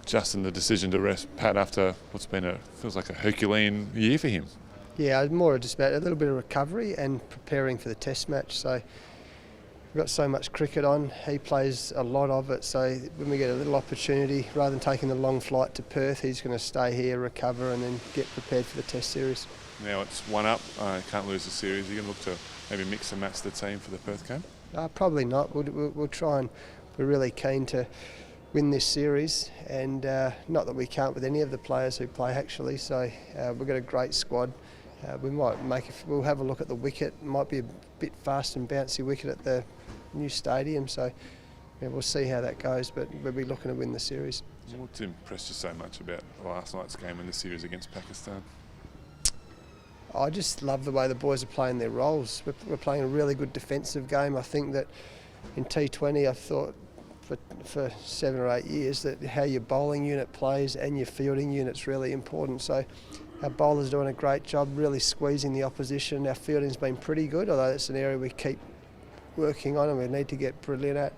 Justin, the decision to rest Pat after what's been feels like a Herculean year for him? Yeah, more just about a little bit of recovery and preparing for the test match. So we've got so much cricket on, he plays a lot of it, so when we get a little opportunity, rather than taking the long flight to Perth, he's going to stay here, recover and then get prepared for the test series. Now it's 1 up, can't lose the series. Are you going to look to maybe mix and match the team for the Perth game? Probably not. We'll try, and we're really keen to win this series, and not that we can't with any of the players who play actually, so we've got a great squad. We'll have a look at the wicket. It might be a bit fast and bouncy wicket at the new stadium, so we'll see how that goes, but we'll be looking to win the series. What's impressed you so much about last night's game in the series against Pakistan? I just love the way the boys are playing their roles. We're playing a really good defensive game. I think that in T20 I've thought for 7 or 8 years that how your bowling unit plays and your fielding unit's really important. So our bowlers are doing a great job really squeezing the opposition. Our fielding's been pretty good, although it's an area we keep working on and we need to get brilliant at.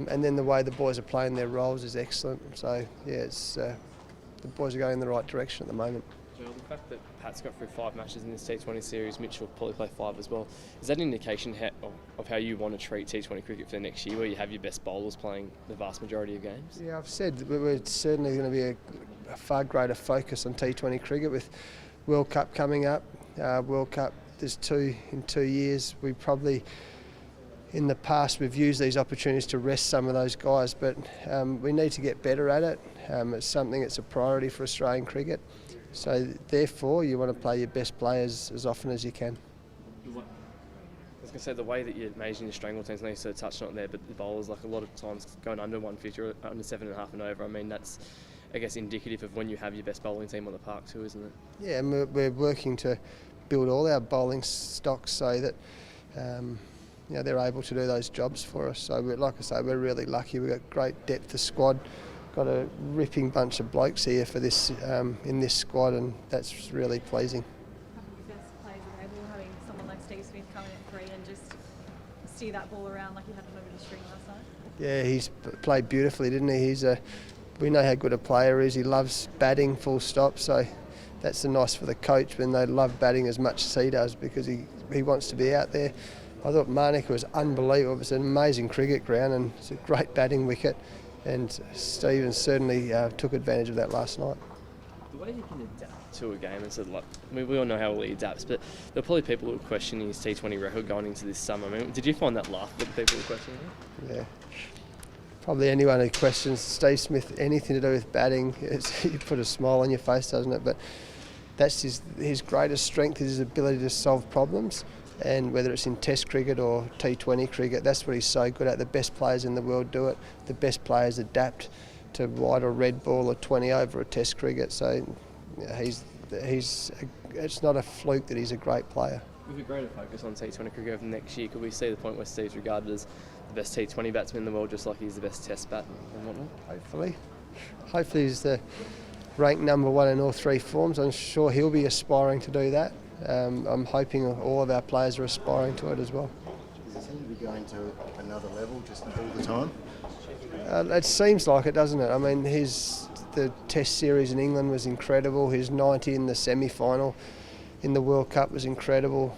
And then the way the boys are playing their roles is excellent. So yeah, the boys are going in the right direction at the moment. Joel, the fact that Pat's got through 5 matches in this T20 series, Mitch will probably play 5 as well, is that an indication of how you want to treat T20 cricket for the next year, where you have your best bowlers playing the vast majority of games? Yeah, I've said that we're certainly going to be a far greater focus on T20 cricket with World Cup coming up. World Cup, there's 2 in 2 years. We probably, in the past, we've used these opportunities to rest some of those guys, but we need to get better at it. It's something that's a priority for Australian cricket. So therefore, you want to play your best players as often as you can. I was going to say, the way that you're managing your strangle teams, I know you sort of touched on it there, but the bowlers, like a lot of times going under 150 or under 7.5 and over, I mean, that's, I guess, indicative of when you have your best bowling team on the park too, isn't it? Yeah, and we're working to build all our bowling stocks so that they're able to do those jobs for us. So like I say, we're really lucky. We've got great depth of squad. Got a ripping bunch of blokes here for this in this squad, and that's really pleasing. Having the best players available, having someone like Steve Smith come in at 3 and just steer that ball around like he had on over the string last night. Yeah, he's played beautifully, didn't he? We know how good a player he is. He loves batting, full stop. So that's nice for the coach when they love batting as much as he does, because he wants to be out there. I thought Manica was unbelievable. It was an amazing cricket ground and it's a great batting wicket. And Stephen certainly took advantage of that last night. The way he can adapt to a game, and sort of like, I mean, we all know how well he adapts, but there are probably people who were questioning his T20 record going into this summer. I mean, did you find that laughable that people were questioning it? Yeah. Probably anyone who questions Steve Smith anything to do with batting, you put a smile on your face, doesn't it? But that's his greatest strength, is his ability to solve problems. And whether it's in Test cricket or T20 cricket, that's what he's so good at. The best players in the world do it. The best players adapt to white or red ball or 20 over a Test cricket. So it's not a fluke that he's a great player. With a greater focus on T20 cricket over the next year, could we see the point where Steve's regarded as the best T20 batsman in the world, just like he's the best Test bat and whatnot? Hopefully he's the ranked number 1 in all 3 forms. I'm sure he'll be aspiring to do that. I'm hoping all of our players are aspiring to it as well. Does he seem to be going to another level just all the time? It seems like it, doesn't it? I mean, the Test series in England was incredible. His 90 in the semi-final in the World Cup was incredible.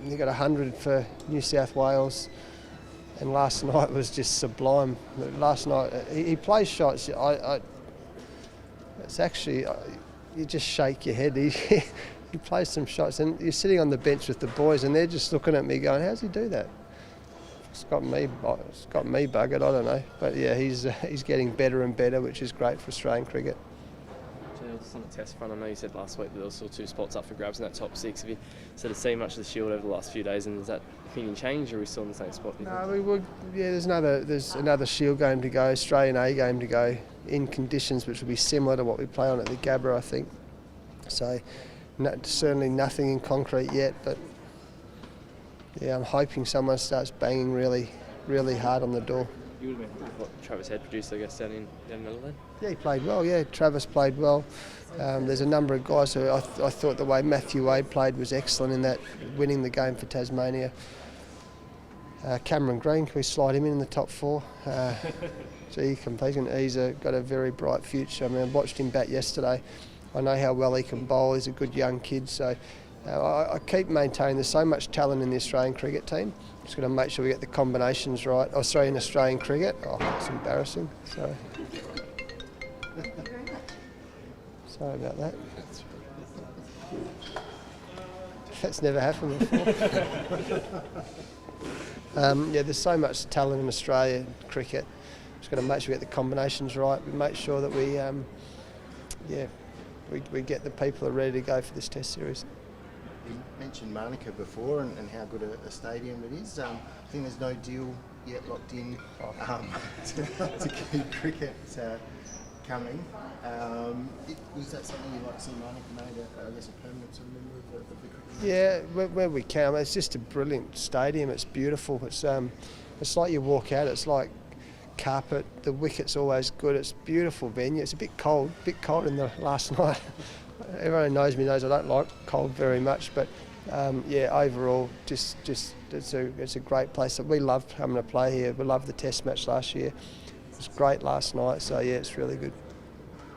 He got 100 for New South Wales, and last night was just sublime. Last night he plays shots. It's actually, you just shake your head. He plays some shots, and you're sitting on the bench with the boys, and they're just looking at me going, "How's he do that?" It's got me buggered. I don't know, but yeah, he's getting better and better, which is great for Australian cricket. On the Test front, I know you said last week that there were still 2 spots up for grabs in that top 6. Have you sort of seen much of the Shield over the last few days, and has that opinion changed, or are we still in the same spot? No, we would. Yeah, there's another Shield game to go, Australian A game to go, in conditions which will be similar to what we play on at the Gabba, I think. So. Certainly nothing in concrete yet, but yeah, I'm hoping someone starts banging really, really hard on the door. You would have been happy with what Travis Head produced, I guess, down in Adelaide? Yeah, he played well. Yeah, Travis played well. There's a number of guys who I thought the way Matthew Wade played was excellent in that, winning the game for Tasmania. Cameron Green, can we slide him in the top 4? He's got a very bright future. I mean, I watched him bat yesterday. I know how well he can bowl. He's a good young kid. So I keep maintaining there's so much talent in the Australian cricket team. Just got to make sure we get the combinations right. In Australian cricket. Oh, that's embarrassing. Sorry. Sorry about that. That's never happened before. There's so much talent in Australia cricket. Just got to make sure we get the combinations right. We make sure that we get the people who are ready to go for this Test series. You mentioned Monaco before and how good a stadium it is. I think there's no deal yet locked in to keep cricket coming. Was that something you'd like to see Monaco made a permanent sort of member of the cricket? Yeah, where we can. It's just a brilliant stadium. It's beautiful. It's like you walk out. It's like carpet. The wicket's always good. It's a beautiful venue. It's a bit cold in the last night. Everyone who knows me knows I don't like cold very much, but overall, just it's a great place. We love coming to play here. We loved the Test match last year. It was great last night. So yeah, it's really good.